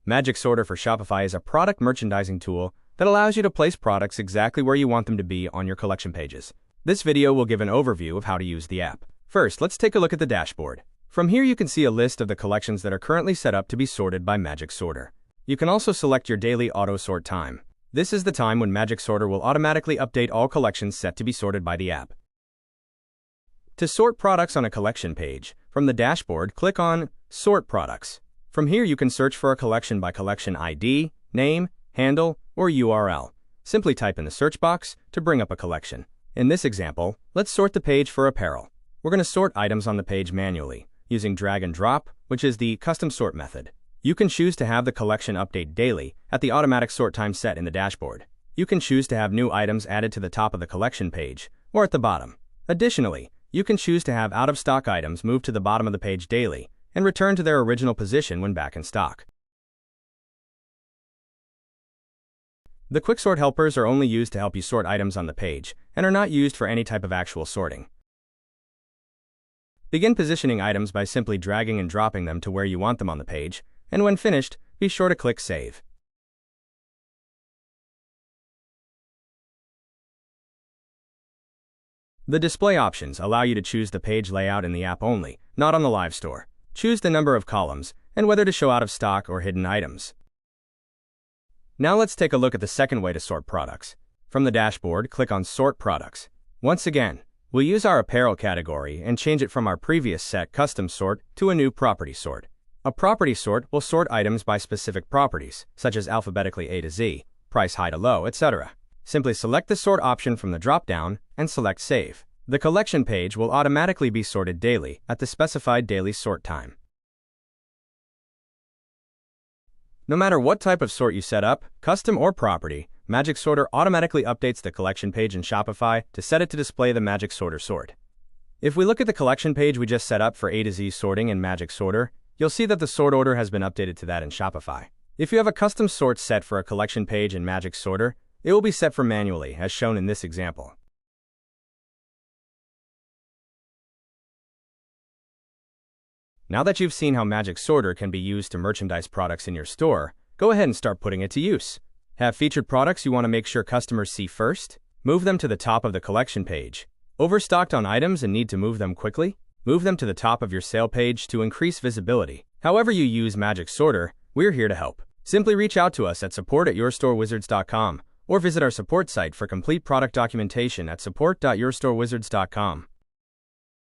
Magic Sorter for Shopify is a product merchandising tool that allows you to place products exactly where you want them to be on your collection pages. This video will give an overview of how to use the app. First, let's take a look at the dashboard. From here you can see a list of the collections that are currently set up to be sorted by Magic Sorter. You can also select your daily auto-sort time. This is the time when Magic Sorter will automatically update all collections set to be sorted by the app. To sort products on a collection page, from the dashboard, click on Sort Products. From here you can search for a collection by collection ID, name, handle, or URL. Simply type in the search box to bring up a collection. In this example, let's sort the page for apparel. We're going to sort items on the page manually, using drag and drop, which is the custom sort method. You can choose to have the collection update daily at the automatic sort time set in the dashboard. You can choose to have new items added to the top of the collection page or at the bottom. Additionally, you can choose to have out-of-stock items move to the bottom of the page daily and return to their original position when back in stock. The quick sort helpers are only used to help you sort items on the page and are not used for any type of actual sorting. Begin positioning items by simply dragging and dropping them to where you want them on the page, and when finished, be sure to click Save. The display options allow you to choose the page layout in the app only, not on the live store. Choose the number of columns and whether to show out of stock or hidden items. Now let's take a look at the second way to sort products. From the dashboard, click on Sort Products. Once again, we'll use our apparel category and change it from our previous set custom sort to a new property sort. A property sort will sort items by specific properties, such as alphabetically A to Z, price high to low, etc. Simply select the sort option from the drop-down and select Save. The collection page will automatically be sorted daily at the specified daily sort time. No matter what type of sort you set up, custom or property, Magic Sorter automatically updates the collection page in Shopify to set it to display the Magic Sorter sort. If we look at the collection page we just set up for A to Z sorting in Magic Sorter, you'll see that the sort order has been updated to that in Shopify. If you have a custom sort set for a collection page in Magic Sorter, it will be set for manually, as shown in this example. Now that you've seen how Magic Sorter can be used to merchandise products in your store, go ahead and start putting it to use. Have featured products you want to make sure customers see first? Move them to the top of the collection page. Overstocked on items and need to move them quickly? Move them to the top of your sale page to increase visibility. However you use Magic Sorter, we're here to help. Simply reach out to us at support@yourstorewizards.com or visit our support site for complete product documentation at support.yourstorewizards.com.